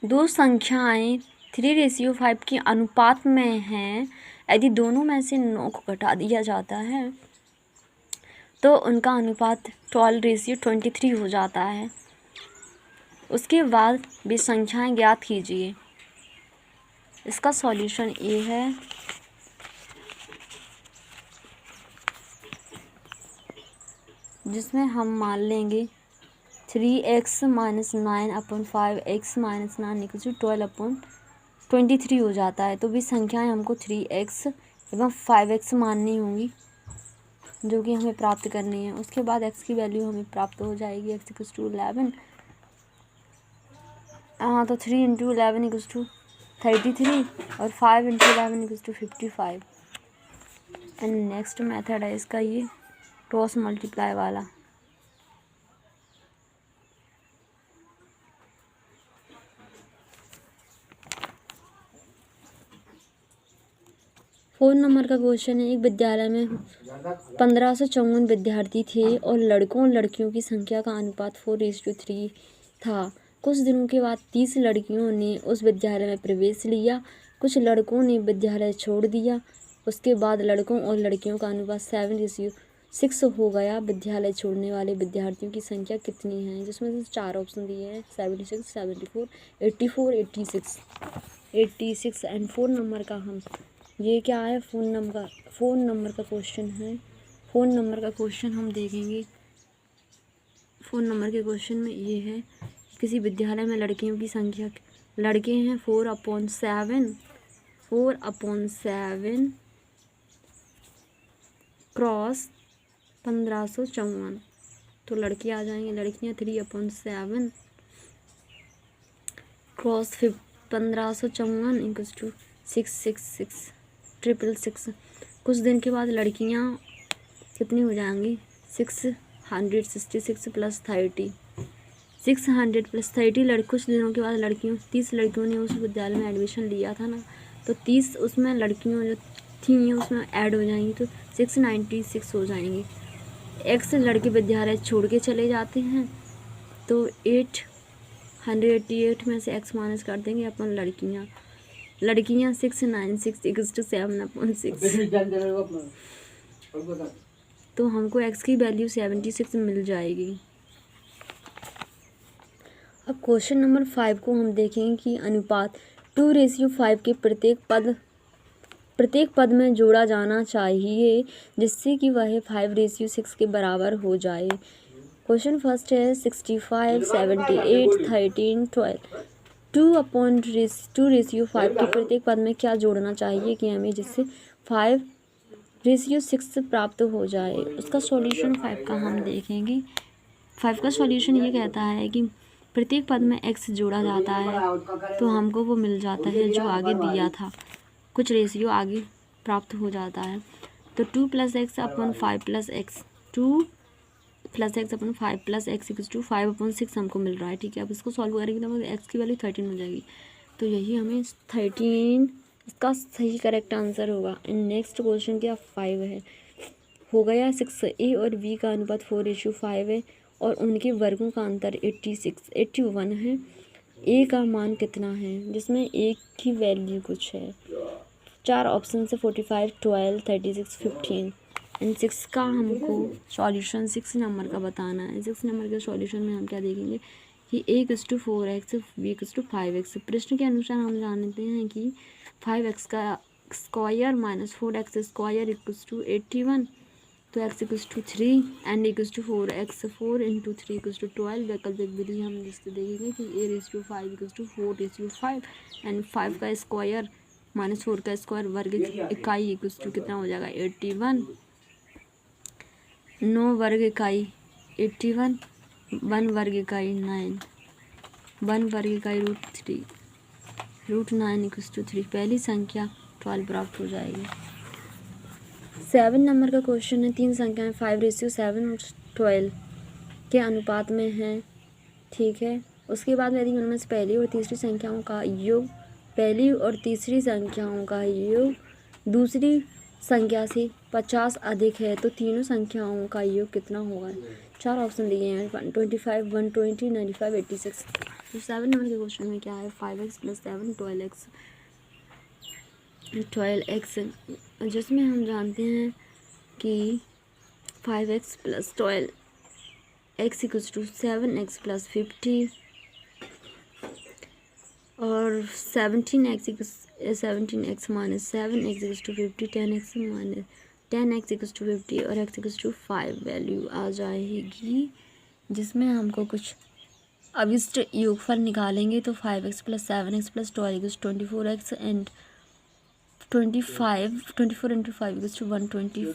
दो संख्याएं 3:5 के अनुपात में हैं। यदि दोनों में से 9 को घटा दिया जाता है तो उनका अनुपात 12:23 हो जाता है। उसके बाद भी संख्याएं ज्ञात कीजिए। इसका सॉल्यूशन ये है। जिसमें हम मान लेंगे 3x - 9/5 x - 9 = 12/23 हो जाता है। तो भी संख्याएं हमको 3x एवं 5x माननी होंगी, जो कि हमें प्राप्त करनी है। उसके बाद x की वैल्यू हमें प्राप्त हो जाएगी। x = 11। तो 3 × 11 = 33 और 5 × 11 = 55। एंड नेक्स्ट मेथड है इसका ये क्रॉस मल्टीप्लाई वाला। फोन नंबर का क्वेश्चन है। एक विद्यालय में 1554 विद्यार्थी थे और लड़कों और लड़कियों की संख्या का अनुपात 4:3 था। कुछ दिनों के बाद 30 लड़कियों ने उस विद्यालय में प्रवेश लिया। कुछ लड़कों ने विद्यालय छोड़ दिया। उसके बाद लड़कों और लड़कियों का अनुपात 7:6 हो गया। विद्यालय छोड़ने वाले विद्यार्थियों की संख्या कितनी है? जिसमें से 4 ऑप्शन दिए हैं 76, 74, 84, 86। एंड फोन नंबर का हम ये क्या है? फ़ोन नंबर का क्वेश्चन है। फ़ोन नंबर का क्वेश्चन हम देखेंगे। फ़ोन नंबर के क्वेश्चन में ये है, किसी विद्यालय में लड़कियों की संख्या, लड़के हैं 4/7 क्रॉस 1554। तो लड़के आ जाएंगे, लड़कियां 3/7 क्रॉस 1554 = 666 666। कुछ दिन के बाद लड़कियां कितनी हो जाएंगी? 666 + 30 600 + 30 कुछ दिनों के बाद 30 लड़कियों ने उस विद्यालय में एडमिशन लिया था ना, तो 30 उसमें लड़कियों जो थी उसमें ऐड हो जाएंगी, तो 696 हो जाएंगी। x लड़के विद्यालय छोड़ के चले जाते हैं, तो 888 में से x माइनस कर देंगे अपन लड़कियां 696 = 7/6। तो हमको x की वैल्यू 76 मिल जाएगी। अब क्वेश्चन नंबर 5 को हम देखेंगे कि अनुपात 2:5 के प्रत्येक पद में जोड़ा जाना चाहिए जिससे कि वह 5:6 के बराबर हो जाए। क्वेश्चन फर्स्ट है 65, 78, 13, 12। 2/2:5 के प्रत्येक पद में क्या जोड़ना चाहिए कि हमें, जिससे 5:6 प्राप्त हो जाए। उसका सॉल्यूशन 5 का हम देखेंगे। 5 का सॉल्यूशन ये कहता है कि प्रत्येक पद में x जोड़ा जाता है तो हमको वो मिल जाता है जो आगे दिया था, कुछ रेशियो आगे प्राप्त हो जाता है। तो 2 + x/5 + x 2 + x/5 + x = 5/6 हमको मिल रहा है। ठीक है, अब इसको सॉल्व करेंगे तो x की वैल्यू 13 हो जाएगी। तो यही हमें 13 इसका सही करेक्ट आंसर होगा। एंड नेक्स्ट क्वेश्चन क्या 5 है। हो गया 6a और b का अनुपात 4:5 है और उनके वर्गों का अंतर 81 है। a का मान कितना है? जिसमें a की वैल्यू कुछ है। 4 ऑप्शन से 45, 12, 36, 15 एंड 6 का हमको सॉल्यूशन 6 नंबर का बताना है। 6 नंबर के सॉल्यूशन में हम क्या देखेंगे कि a = 4x, b = 5x। प्रश्न के अनुसार हम जानते हैं कि 5x का स्क्वायर - 4x स्क्वायर = 81। तो x = 3 एंड a = 4x 4 × 3 = 12। वैकल्पिक विधि हम जिससे देखेंगे कि a/5 = 4/5 एंड 5 का स्क्वायर - 4 का स्क्वायर वर्ग इकाई = कितना हो जाएगा 81। 9 वर्ग इकाई 81, 1 वर्ग इकाई 9, 1 वर्ग इकाई √3 √9 = 3। पहली संख्या 12 प्राप्त हो जाएगी। 7 नंबर का क्वेश्चन है। 3 संख्याएं 5:7 और 12 के अनुपात में हैं। ठीक है, उसके बाद यदि उनमें से पहली और तीसरी संख्याओं का योग दूसरी संख्या से 50 अधिक है तो तीनों संख्याओं का योग कितना होगा? 4 ऑप्शन दिए हैं 125, 120, 95, 86। तो 7 नंबर के क्वेश्चन में क्या है, 5x + 7 12x, जिसमें हम जानते हैं कि 5x + 12 x = 7x + 50 और 17x - 7x - 7x = 50, 10x = 50 और x = 5 वैल्यू आ जाएगी, जिसमें हमको कुछ अभिष्ट योगफल निकालेंगे तो 5x + 7x + 12 = 24x एंड 24 × 5 = 120।